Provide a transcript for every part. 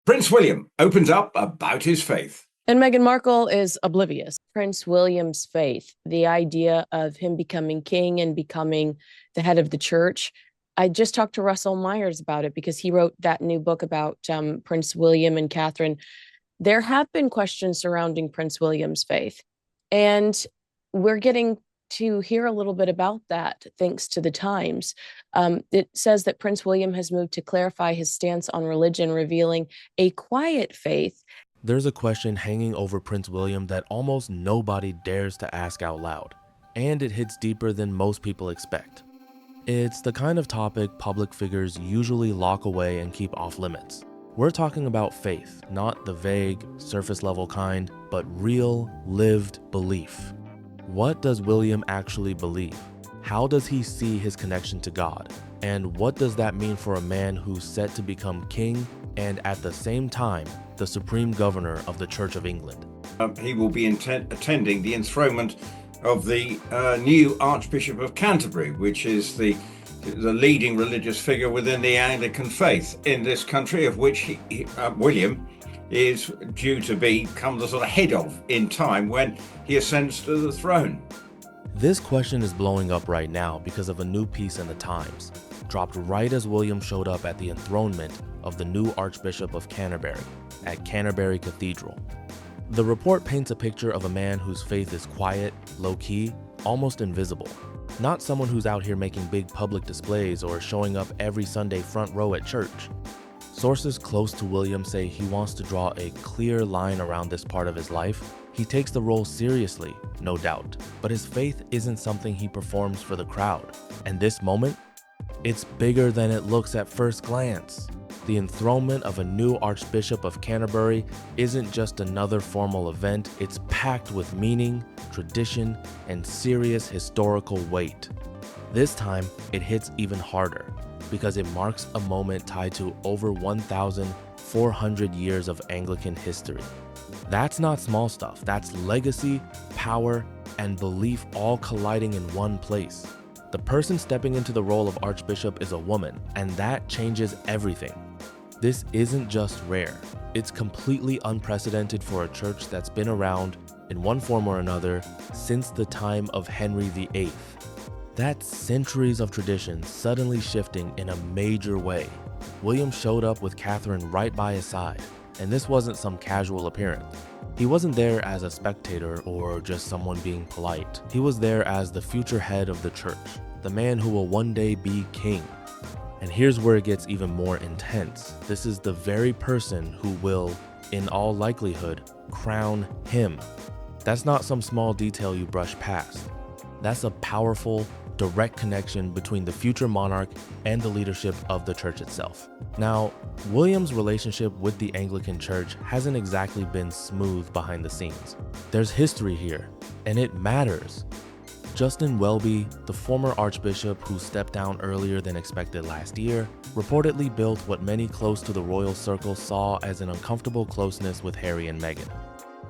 Prince William opens up about his faith. And Meghan Markle is oblivious. Prince William's faith, the idea of him becoming king and becoming the head of the church. I just talked to Russell Myers about it because he wrote that new book about Prince William and Catherine. There have been questions surrounding Prince William's faith, and we're getting to hear a little bit about that thanks to the Times. It says that Prince William has moved to clarify his stance on religion, revealing a quiet faith. There's a question hanging over Prince William that almost nobody dares to ask out loud, and it hits deeper than most people expect. It's the kind of topic public figures usually lock away and keep off limits. We're talking about faith, not the vague, surface-level kind, but real, lived belief. What does William actually believe? How does he see his connection to God? And what does that mean for a man who's set to become king and at the same time, the supreme governor of the Church of England? He will be attending the enthronement of the new Archbishop of Canterbury, which is the leading religious figure within the Anglican faith in this country, of which William is due to become the sort of head of in time when he ascends to the throne. This question is blowing up right now because of a new piece in the Times, dropped right as William showed up at the enthronement of the new Archbishop of Canterbury at Canterbury Cathedral. The report paints a picture of a man whose faith is quiet, low-key, almost invisible. Not someone who's out here making big public displays or showing up every Sunday front row at church. Sources close to William say he wants to draw a clear line around this part of his life. He takes the role seriously, no doubt, but his faith isn't something he performs for the crowd. And this moment, it's bigger than it looks at first glance. The enthronement of a new Archbishop of Canterbury isn't just another formal event, it's packed with meaning, tradition, and serious historical weight. This time, it hits even harder because it marks a moment tied to over 1,400 years of Anglican history. That's not small stuff, that's legacy, power, and belief all colliding in one place. The person stepping into the role of Archbishop is a woman, and that changes everything. This isn't just rare, it's completely unprecedented for a church that's been around in one form or another since the time of Henry VIII. That's centuries of tradition suddenly shifting in a major way. William showed up with Catherine right by his side, and this wasn't some casual appearance. He wasn't there as a spectator or just someone being polite. He was there as the future head of the church, the man who will one day be king. And here's where it gets even more intense. This is the very person who will, in all likelihood, crown him. That's not some small detail you brush past. That's a powerful, direct connection between the future monarch and the leadership of the church itself. Now, William's relationship with the Anglican Church hasn't exactly been smooth behind the scenes. There's history here, and it matters. Justin Welby, the former archbishop who stepped down earlier than expected last year, reportedly built what many close to the royal circle saw as an uncomfortable closeness with Harry and Meghan.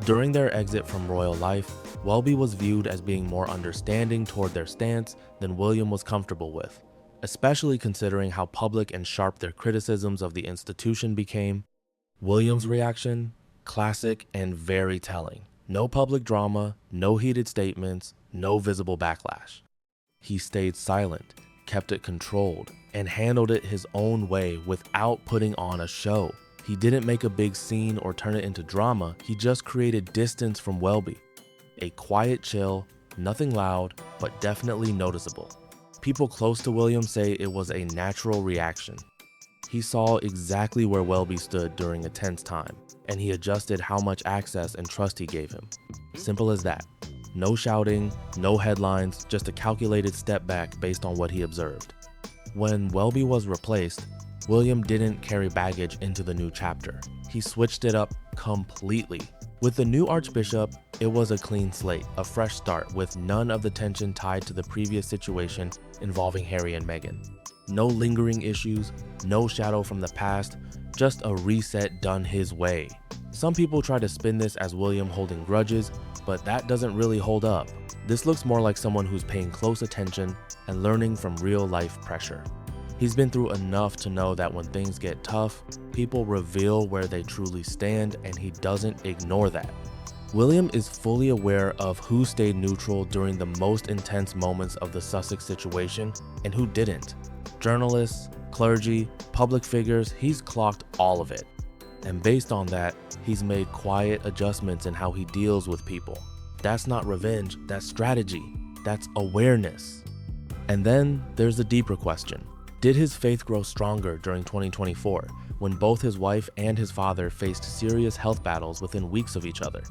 During their exit from royal life, Welby was viewed as being more understanding toward their stance than William was comfortable with, especially considering how public and sharp their criticisms of the institution became. William's reaction? Classic and very telling. No public drama, no heated statements, no visible backlash. He stayed silent, kept it controlled, and handled it his own way without putting on a show. He didn't make a big scene or turn it into drama, he just created distance from Welby. A quiet chill, nothing loud, but definitely noticeable. People close to William say it was a natural reaction. He saw exactly where Welby stood during a tense time, and he adjusted how much access and trust he gave him. Simple as that. No shouting, no headlines, just a calculated step back based on what he observed. When Welby was replaced, William didn't carry baggage into the new chapter. He switched it up completely. With the new archbishop, it was a clean slate, a fresh start with none of the tension tied to the previous situation involving Harry and Meghan. No lingering issues, no shadow from the past, just a reset done his way. Some people try to spin this as William holding grudges, but that doesn't really hold up. This looks more like someone who's paying close attention and learning from real life pressure. He's been through enough to know that when things get tough, people reveal where they truly stand, and he doesn't ignore that. William is fully aware of who stayed neutral during the most intense moments of the Sussex situation and who didn't. Journalists, clergy, public figures, he's clocked all of it. And based on that, he's made quiet adjustments in how he deals with people. That's not revenge, that's strategy, that's awareness. And then there's a deeper question. Did his faith grow stronger during 2024 when both his wife and his father faced serious health battles within weeks of each other?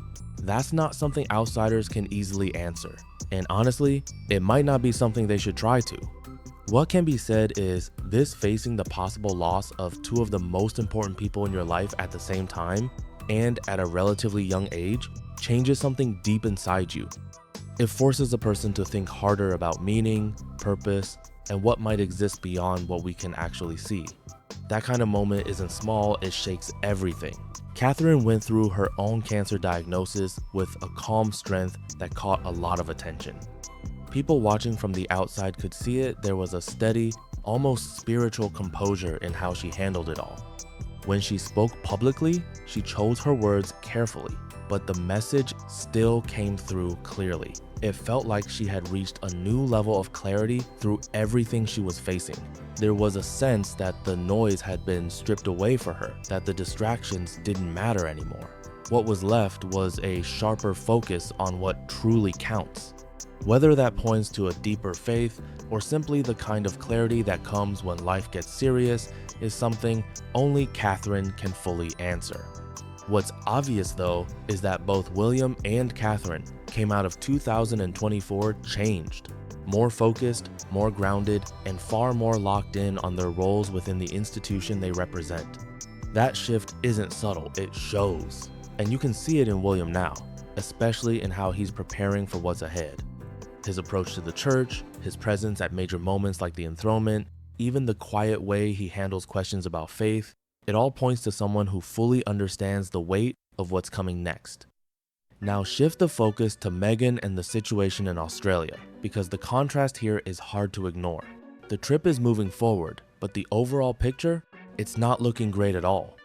That's not something outsiders can easily answer. And honestly, it might not be something they should try to. What can be said is this facing the possible loss of two of the most important people in your life at the same time and at a relatively young age changes something deep inside you. It forces a person to think harder about meaning, purpose, and what might exist beyond what we can actually see. That kind of moment isn't small, it shakes everything. Catherine went through her own cancer diagnosis with a calm strength that caught a lot of attention. People watching from the outside could see it. There was a steady, almost spiritual composure in how she handled it all. When she spoke publicly, she chose her words carefully, but the message still came through clearly. It felt like she had reached a new level of clarity through everything she was facing. There was a sense that the noise had been stripped away for her, that the distractions didn't matter anymore. What was left was a sharper focus on what truly counts. Whether that points to a deeper faith or simply the kind of clarity that comes when life gets serious is something only Catherine can fully answer. What's obvious though is that both William and Catherine came out of 2024 changed, more focused, more grounded, and far more locked in on their roles within the institution they represent. That shift isn't subtle, it shows. And you can see it in William now, especially in how he's preparing for what's ahead. His approach to the church, his presence at major moments like the enthronement, even the quiet way he handles questions about faith, it all points to someone who fully understands the weight of what's coming next. Now shift the focus to Meghan and the situation in Australia, because the contrast here is hard to ignore. The trip is moving forward, but the overall picture, it's not looking great at all.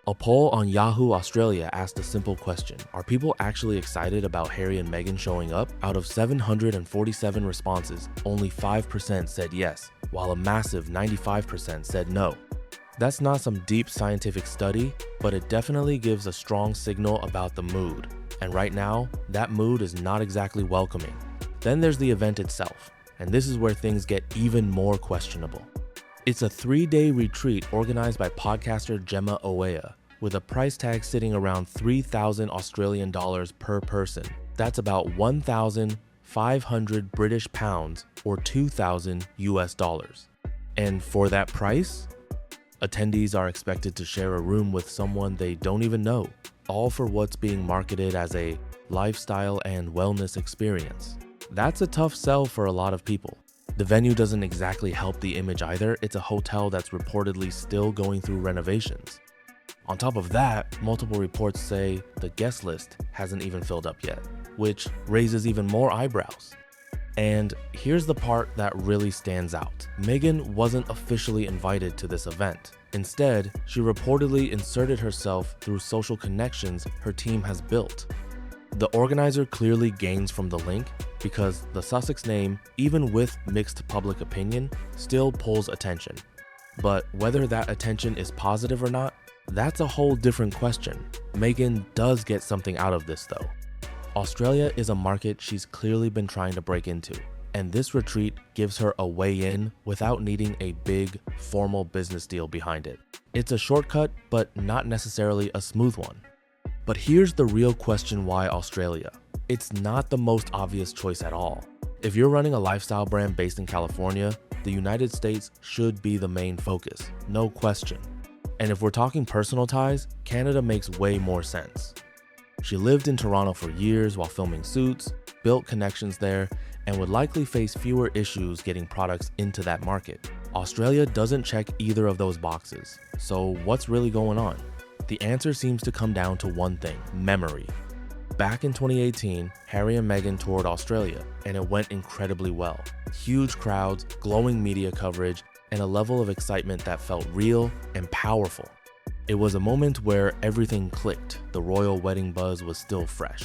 A poll on Yahoo Australia asked a simple question: are people actually excited about Harry and Meghan showing up? Out of 747 responses, only 5% said yes, while a massive 95% said no. That's not some deep scientific study, but it definitely gives a strong signal about the mood. And right now, that mood is not exactly welcoming. Then there's the event itself, and this is where things get even more questionable. It's a 3-day retreat organized by podcaster Gemma Oweya, with a price tag sitting around 3,000 Australian dollars per person. That's about 1,500 British pounds or 2,000 US dollars. And for that price, attendees are expected to share a room with someone they don't even know, all for what's being marketed as a lifestyle and wellness experience. That's a tough sell for a lot of people. The venue doesn't exactly help the image either. It's a hotel that's reportedly still going through renovations. On top of that, multiple reports say the guest list hasn't even filled up yet, which raises even more eyebrows. And here's the part that really stands out. Meghan wasn't officially invited to this event. Instead, she reportedly inserted herself through social connections her team has built. The organizer clearly gains from the link because the Sussex name, even with mixed public opinion, still pulls attention. But whether that attention is positive or not, that's a whole different question. Meghan does get something out of this though. Australia is a market she's clearly been trying to break into, and this retreat gives her a way in without needing a big, formal business deal behind it. It's a shortcut, but not necessarily a smooth one. But here's the real question: why Australia? It's not the most obvious choice at all. If you're running a lifestyle brand based in California, the United States should be the main focus, no question. And if we're talking personal ties, Canada makes way more sense. She lived in Toronto for years while filming Suits, built connections there, and would likely face fewer issues getting products into that market. Australia doesn't check either of those boxes. So what's really going on? The answer seems to come down to one thing: memory. Back in 2018, Harry and Meghan toured Australia, and it went incredibly well. Huge crowds, glowing media coverage, and a level of excitement that felt real and powerful. It was a moment where everything clicked, the royal wedding buzz was still fresh,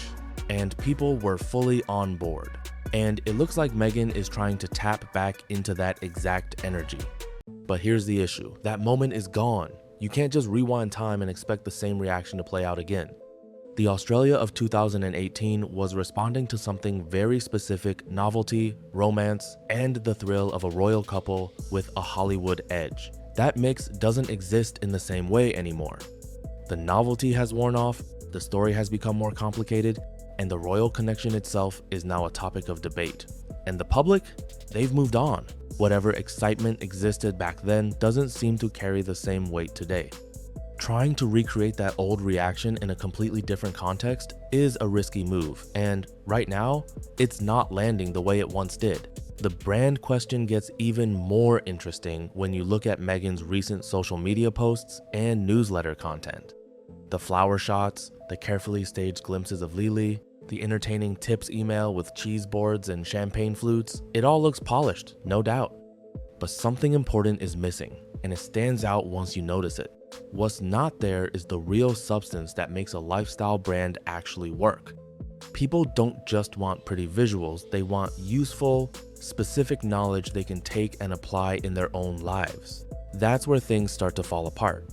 and people were fully on board. And it looks like Meghan is trying to tap back into that exact energy. But here's the issue, that moment is gone. You can't just rewind time and expect the same reaction to play out again. The Australia of 2018 was responding to something very specific: novelty, romance, and the thrill of a royal couple with a Hollywood edge. That mix doesn't exist in the same way anymore. The novelty has worn off, the story has become more complicated, and the royal connection itself is now a topic of debate. And the public, they've moved on. Whatever excitement existed back then doesn't seem to carry the same weight today. Trying to recreate that old reaction in a completely different context is a risky move, and right now, it's not landing the way it once did. The brand question gets even more interesting when you look at Meghan's recent social media posts and newsletter content. The flower shots, the carefully staged glimpses of Lily, the entertaining tips email with cheese boards and champagne flutes, it all looks polished, no doubt. But something important is missing, and it stands out once you notice it. What's not there is the real substance that makes a lifestyle brand actually work. People don't just want pretty visuals, they want useful, specific knowledge they can take and apply in their own lives. That's where things start to fall apart.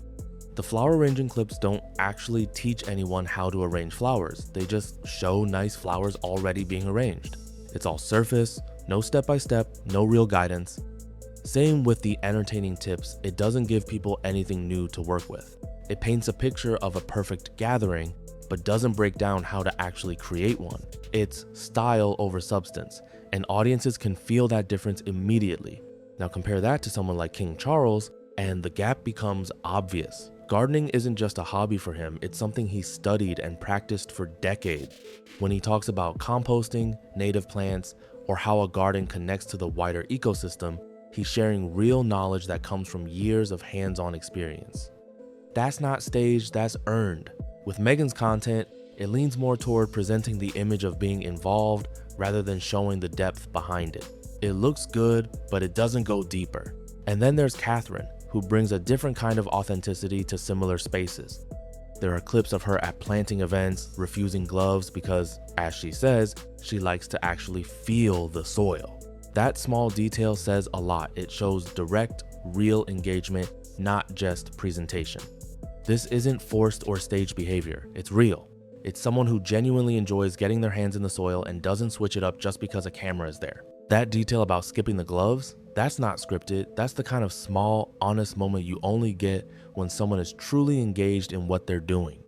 The flower arranging clips don't actually teach anyone how to arrange flowers, they just show nice flowers already being arranged. It's all surface, no step-by-step, no real guidance. Same with the entertaining tips, it doesn't give people anything new to work with. It paints a picture of a perfect gathering, but doesn't break down how to actually create one. It's style over substance, and audiences can feel that difference immediately. Now compare that to someone like King Charles, and the gap becomes obvious. Gardening isn't just a hobby for him, it's something he studied and practiced for decades. When he talks about composting, native plants, or how a garden connects to the wider ecosystem, he's sharing real knowledge that comes from years of hands-on experience. That's not staged, that's earned. With Meghan's content, it leans more toward presenting the image of being involved rather than showing the depth behind it. It looks good, but it doesn't go deeper. And then there's Catherine, who brings a different kind of authenticity to similar spaces. There are clips of her at planting events, refusing gloves because, as she says, she likes to actually feel the soil. That small detail says a lot. It shows direct, real engagement, not just presentation. This isn't forced or staged behavior, it's real. It's someone who genuinely enjoys getting their hands in the soil and doesn't switch it up just because a camera is there. That detail about skipping the gloves, that's not scripted, that's the kind of small, honest moment you only get when someone is truly engaged in what they're doing.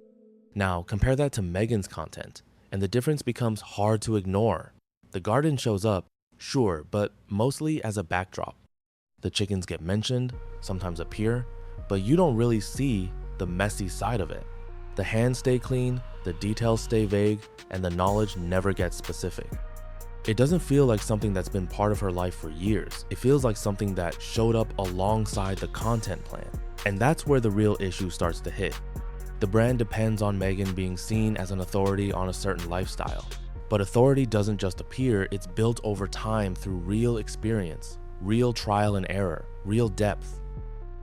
Now, compare that to Meghan's content, and the difference becomes hard to ignore. The garden shows up, sure, but mostly as a backdrop. The chickens get mentioned, sometimes appear, but you don't really see the messy side of it. The hands stay clean, the details stay vague, and the knowledge never gets specific. It doesn't feel like something that's been part of her life for years. It feels like something that showed up alongside the content plan. And that's where the real issue starts to hit. The brand depends on Meghan being seen as an authority on a certain lifestyle. But authority doesn't just appear, it's built over time through real experience, real trial and error, real depth.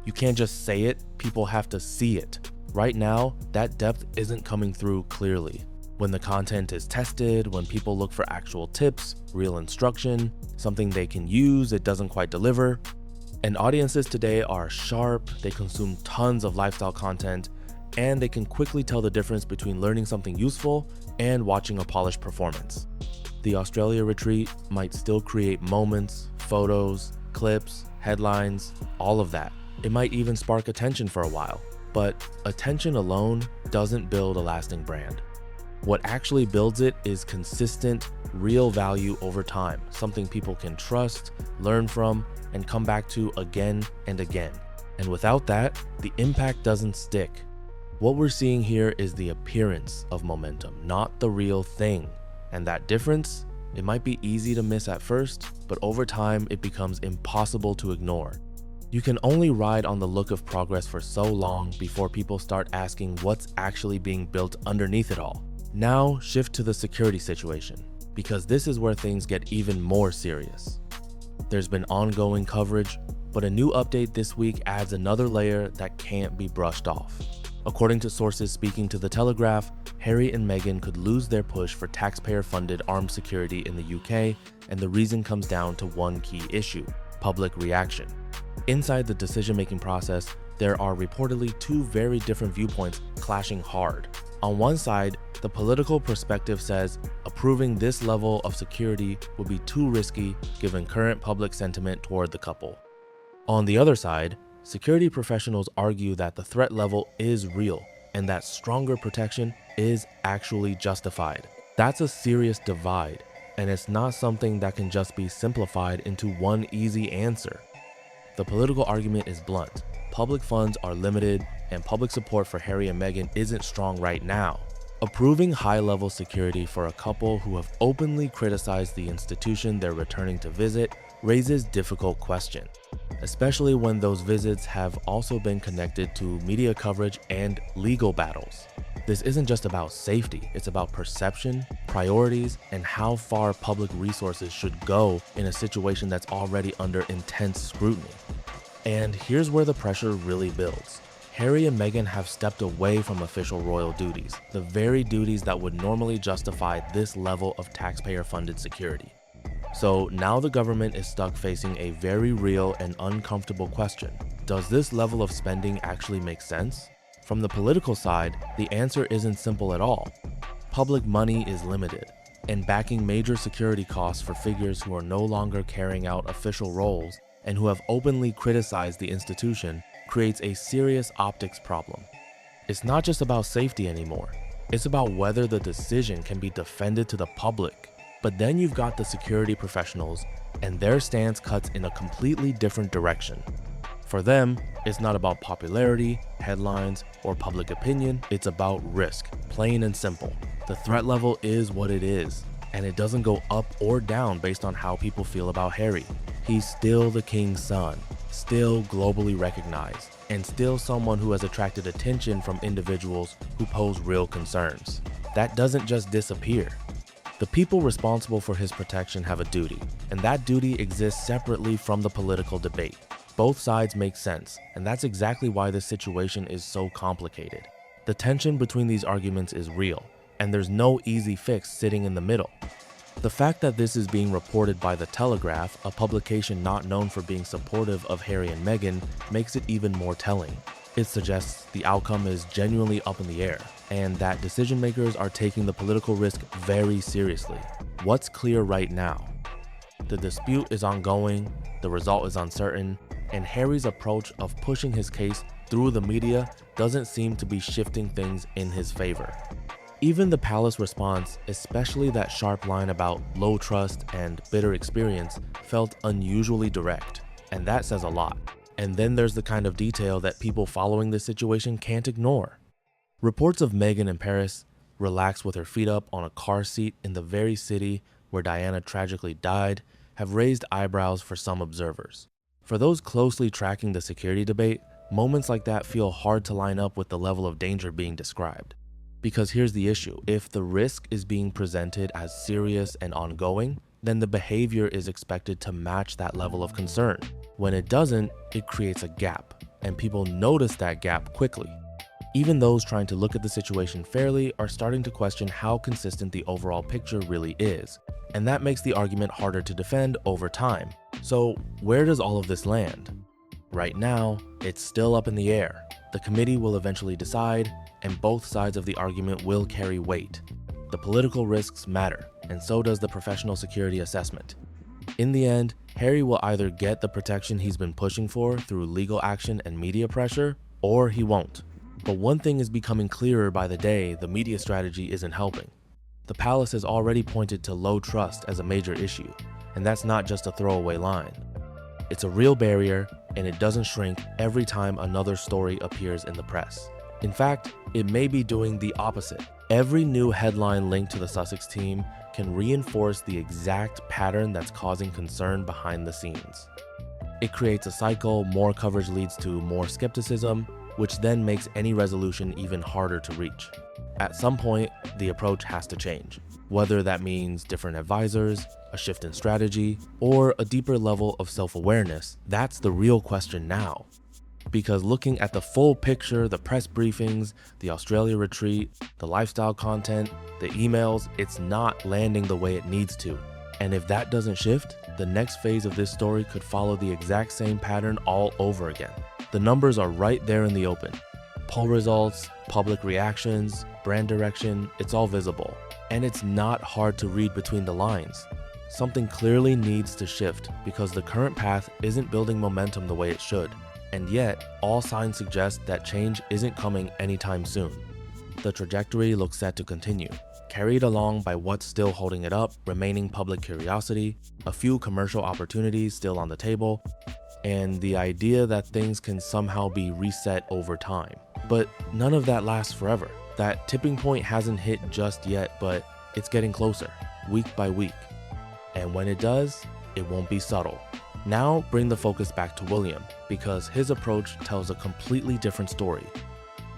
You can't just say it, people have to see it. Right now, that depth isn't coming through clearly. When the content is tested, when people look for actual tips, real instruction, something they can use, it doesn't quite deliver. And audiences today are sharp, they consume tons of lifestyle content, and they can quickly tell the difference between learning something useful and watching a polished performance. The Australia retreat might still create moments, photos, clips, headlines, all of that. It might even spark attention for a while, but attention alone doesn't build a lasting brand. What actually builds it is consistent, real value over time, something people can trust, learn from, and come back to again and again. And without that, the impact doesn't stick. What we're seeing here is the appearance of momentum, not the real thing. And that difference, it might be easy to miss at first, but over time it becomes impossible to ignore. You can only ride on the look of progress for so long before people start asking what's actually being built underneath it all. Now shift to the security situation, because this is where things get even more serious. There's been ongoing coverage, But a new update this week adds another layer that can't be brushed off. According to sources speaking to The Telegraph, Harry and Meghan could lose their push for taxpayer-funded armed security in the UK, and the reason comes down to one key issue: public reaction. Inside the decision-making process, there are reportedly two very different viewpoints clashing hard. On one side, the political perspective says approving this level of security would be too risky given current public sentiment toward the couple. On the other side, security professionals argue that the threat level is real and that stronger protection is actually justified. That's a serious divide, and it's not something that can just be simplified into one easy answer. The political argument is blunt. Public funds are limited, and public support for Harry and Meghan isn't strong right now. Approving high-level security for a couple who have openly criticized the institution they're returning to visit raises difficult questions, especially when those visits have also been connected to media coverage and legal battles. This isn't just about safety, it's about perception, priorities, and how far public resources should go in a situation that's already under intense scrutiny. And here's where the pressure really builds. Harry and Meghan have stepped away from official royal duties, the very duties that would normally justify this level of taxpayer-funded security. So now the government is stuck facing a very real and uncomfortable question. Does this level of spending actually make sense? From the political side, the answer isn't simple at all. Public money is limited, and backing major security costs for figures who are no longer carrying out official roles and who have openly criticized the institution creates a serious optics problem. It's not just about safety anymore. It's about whether the decision can be defended to the public. But then you've got the security professionals, and their stance cuts in a completely different direction. For them, it's not about popularity, headlines, or public opinion, it's about risk, plain and simple. The threat level is what it is, and it doesn't go up or down based on how people feel about Harry. He's still the king's son, still globally recognized, and still someone who has attracted attention from individuals who pose real concerns. That doesn't just disappear. The people responsible for his protection have a duty, and that duty exists separately from the political debate. Both sides make sense, and that's exactly why this situation is so complicated. The tension between these arguments is real, and there's no easy fix sitting in the middle. The fact that this is being reported by The Telegraph, a publication not known for being supportive of Harry and Meghan, makes it even more telling. It suggests the outcome is genuinely up in the air, and that decision makers are taking the political risk very seriously. What's clear right now? The dispute is ongoing, the result is uncertain, and Harry's approach of pushing his case through the media doesn't seem to be shifting things in his favor. Even the palace response, especially that sharp line about low trust and bitter experience, felt unusually direct, and that says a lot. And then there's the kind of detail that people following this situation can't ignore. Reports of Meghan in Paris, relaxed with her feet up on a car seat in the very city where Diana tragically died, have raised eyebrows for some observers. For those closely tracking the security debate, moments like that feel hard to line up with the level of danger being described. Because here's the issue, if the risk is being presented as serious and ongoing, then the behavior is expected to match that level of concern. When it doesn't, it creates a gap, and people notice that gap quickly. Even those trying to look at the situation fairly are starting to question how consistent the overall picture really is, and that makes the argument harder to defend over time. So where does all of this land? Right now, it's still up in the air. The committee will eventually decide, and both sides of the argument will carry weight. The political risks matter, and so does the professional security assessment. In the end, Harry will either get the protection he's been pushing for through legal action and media pressure, or he won't. But one thing is becoming clearer by the day: the media strategy isn't helping. The palace has already pointed to low trust as a major issue, and that's not just a throwaway line. It's a real barrier, and it doesn't shrink every time another story appears in the press. In fact, it may be doing the opposite. Every new headline linked to the Sussex team can reinforce the exact pattern that's causing concern behind the scenes. It creates a cycle. More coverage leads to more skepticism, which then makes any resolution even harder to reach. At some point, the approach has to change. Whether that means different advisors, a shift in strategy, or a deeper level of self-awareness, that's the real question now. Because looking at the full picture, the press briefings, the Australia retreat, the lifestyle content, the emails, it's not landing the way it needs to. And if that doesn't shift, the next phase of this story could follow the exact same pattern all over again. The numbers are right there in the open. Poll results, public reactions, brand direction, it's all visible. And it's not hard to read between the lines. Something clearly needs to shift because the current path isn't building momentum the way it should. And yet, all signs suggest that change isn't coming anytime soon. The trajectory looks set to continue, carried along by what's still holding it up, remaining public curiosity, a few commercial opportunities still on the table, and the idea that things can somehow be reset over time. But none of that lasts forever. That tipping point hasn't hit just yet, but it's getting closer, week by week. And when it does, it won't be subtle. Now bring the focus back to William, because his approach tells a completely different story.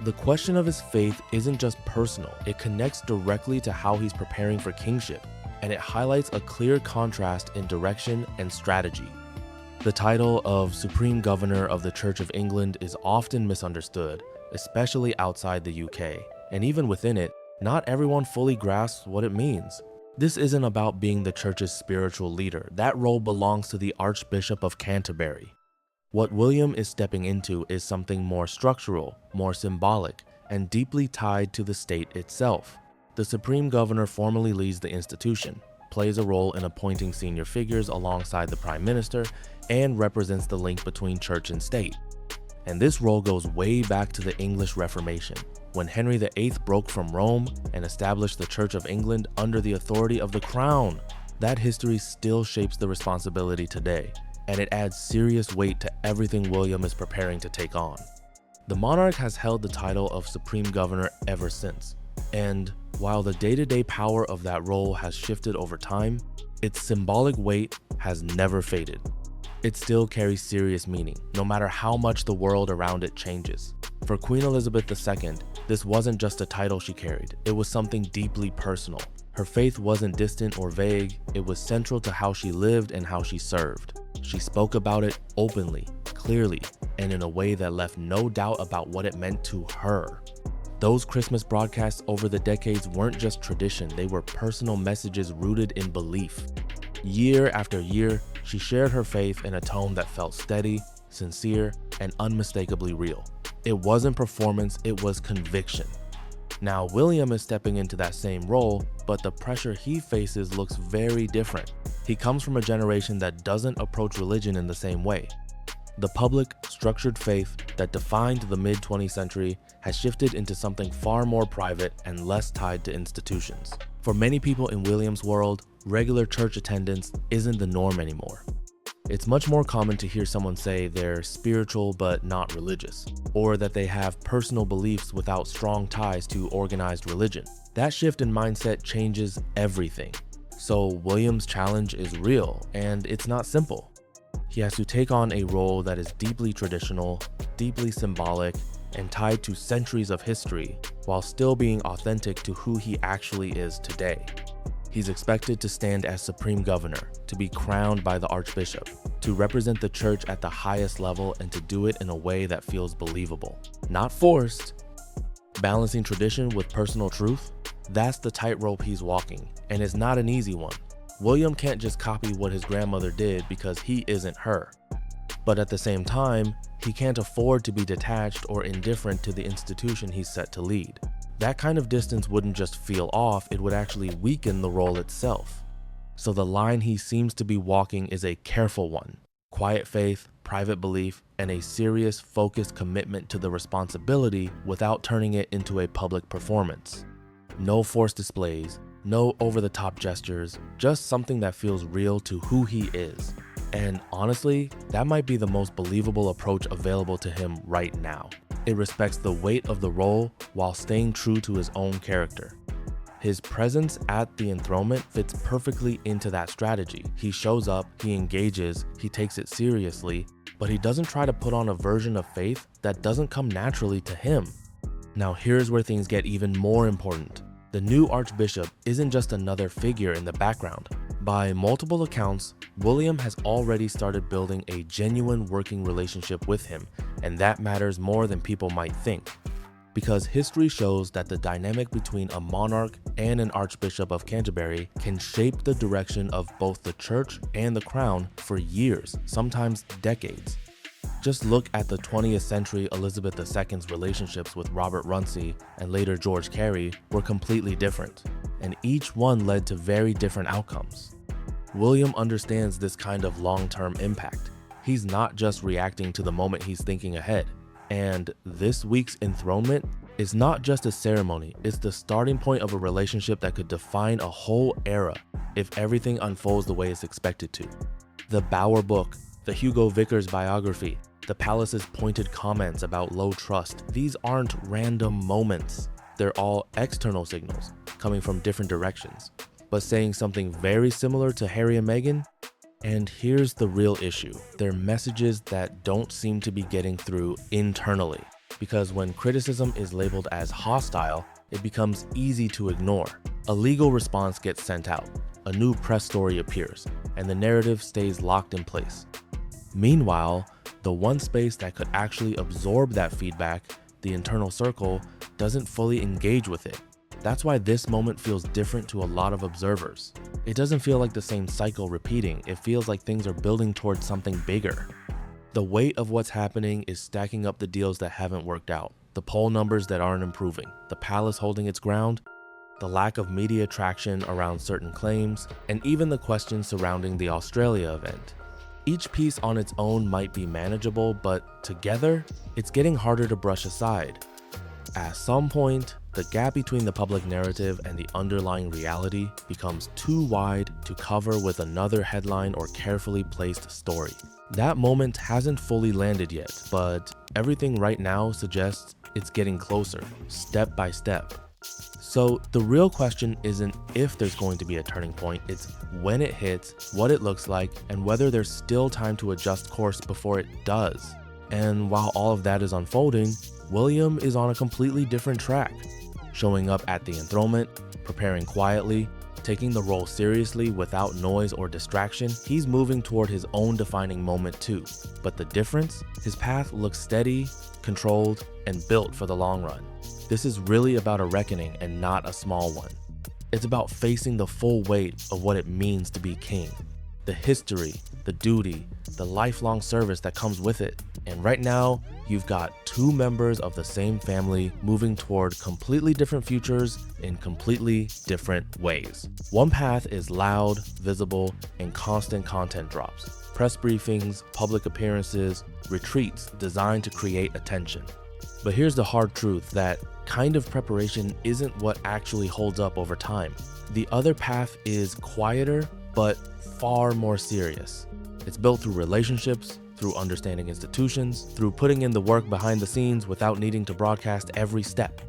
The question of his faith isn't just personal, it connects directly to how he's preparing for kingship, and it highlights a clear contrast in direction and strategy. The title of Supreme Governor of the Church of England is often misunderstood, especially outside the UK, and even within it, not everyone fully grasps what it means. This isn't about being the church's spiritual leader. That role belongs to the Archbishop of Canterbury. What William is stepping into is something more structural, more symbolic, and deeply tied to the state itself. The Supreme Governor formally leads the institution, plays a role in appointing senior figures alongside the Prime Minister, and represents the link between church and state. And this role goes way back to the English Reformation, when Henry VIII broke from Rome and established the Church of England under the authority of the Crown. That history still shapes the responsibility today, and it adds serious weight to everything William is preparing to take on. The monarch has held the title of Supreme Governor ever since, and while the day-to-day power of that role has shifted over time, its symbolic weight has never faded. It still carries serious meaning, no matter how much the world around it changes. For Queen Elizabeth II, this wasn't just a title she carried, it was something deeply personal. Her faith wasn't distant or vague, it was central to how she lived and how she served. She spoke about it openly, clearly, and in a way that left no doubt about what it meant to her. Those Christmas broadcasts over the decades weren't just tradition, they were personal messages rooted in belief. Year after year, she shared her faith in a tone that felt steady, sincere, and unmistakably real. It wasn't performance, it was conviction. Now William is stepping into that same role, but the pressure he faces looks very different. He comes from a generation that doesn't approach religion in the same way. The public, structured faith that defined the mid-20th century has shifted into something far more private and less tied to institutions. For many people in William's world, regular church attendance isn't the norm anymore. It's much more common to hear someone say they're spiritual but not religious, or that they have personal beliefs without strong ties to organized religion. That shift in mindset changes everything. So William's challenge is real, and it's not simple. He has to take on a role that is deeply traditional, deeply symbolic, and tied to centuries of history, while still being authentic to who he actually is today. He's expected to stand as Supreme Governor, to be crowned by the Archbishop, to represent the church at the highest level, and to do it in a way that feels believable, not forced. Balancing tradition with personal truth, that's the tightrope he's walking, and it's not an easy one. William can't just copy what his grandmother did because he isn't her. But at the same time, he can't afford to be detached or indifferent to the institution he's set to lead. That kind of distance wouldn't just feel off, it would actually weaken the role itself. So the line he seems to be walking is a careful one. Quiet faith, private belief, and a serious, focused commitment to the responsibility without turning it into a public performance. No forced displays, no over-the-top gestures, just something that feels real to who he is. And honestly, that might be the most believable approach available to him right now. It respects the weight of the role while staying true to his own character. His presence at the enthronement fits perfectly into that strategy. He shows up, he engages, he takes it seriously, but he doesn't try to put on a version of faith that doesn't come naturally to him. Now here's where things get even more important. The new archbishop isn't just another figure in the background. By multiple accounts, William has already started building a genuine working relationship with him, and that matters more than people might think. Because history shows that the dynamic between a monarch and an Archbishop of Canterbury can shape the direction of both the church and the crown for years, sometimes decades. Just look at the 20th century Elizabeth II's relationships with Robert Runcie and later George Carey were completely different, and each one led to very different outcomes. William understands this kind of long-term impact. He's not just reacting to the moment, he's thinking ahead. And this week's enthronement is not just a ceremony, it's the starting point of a relationship that could define a whole era if everything unfolds the way it's expected to. The Bower book, the Hugo Vickers biography, the palace's pointed comments about low trust, these aren't random moments. They're all external signals coming from different directions, but saying something very similar to Harry and Meghan. And here's the real issue. They're messages that don't seem to be getting through internally, because when criticism is labeled as hostile, it becomes easy to ignore. A legal response gets sent out, a new press story appears, and the narrative stays locked in place. Meanwhile, the one space that could actually absorb that feedback, the internal circle, doesn't fully engage with it. That's why this moment feels different to a lot of observers. It doesn't feel like the same cycle repeating, it feels like things are building towards something bigger. The weight of what's happening is stacking up the deals that haven't worked out, the poll numbers that aren't improving, the palace holding its ground, the lack of media traction around certain claims, and even the questions surrounding the Australia event. Each piece on its own might be manageable, but together, it's getting harder to brush aside. At some point, the gap between the public narrative and the underlying reality becomes too wide to cover with another headline or carefully placed story. That moment hasn't fully landed yet, but everything right now suggests it's getting closer, step by step. So the real question isn't if there's going to be a turning point, it's when it hits, what it looks like, and whether there's still time to adjust course before it does. And while all of that is unfolding, William is on a completely different track, showing up at the enthronement, preparing quietly, taking the role seriously without noise or distraction. He's moving toward his own defining moment too. But the difference? His path looks steady, controlled, and built for the long run. This is really about a reckoning and not a small one. It's about facing the full weight of what it means to be king. The history, the duty, the lifelong service that comes with it. And right now, you've got two members of the same family moving toward completely different futures in completely different ways. One path is loud, visible, and constant content drops. Press briefings, public appearances, retreats designed to create attention. But here's the hard truth, that kind of preparation isn't what actually holds up over time. The other path is quieter, but far more serious. It's built through relationships, through understanding institutions, through putting in the work behind the scenes without needing to broadcast every step.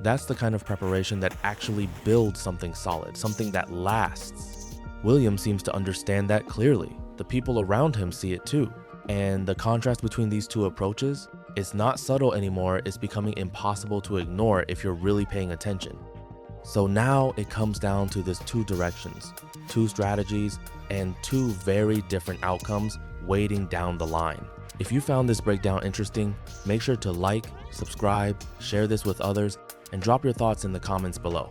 That's the kind of preparation that actually builds something solid, something that lasts. William seems to understand that clearly. The people around him see it too. And the contrast between these two approaches, it's not subtle anymore, it's becoming impossible to ignore if you're really paying attention. So now it comes down to this two directions, two strategies, and two very different outcomes waiting down the line. If you found this breakdown interesting, make sure to like, subscribe, share this with others, and drop your thoughts in the comments below.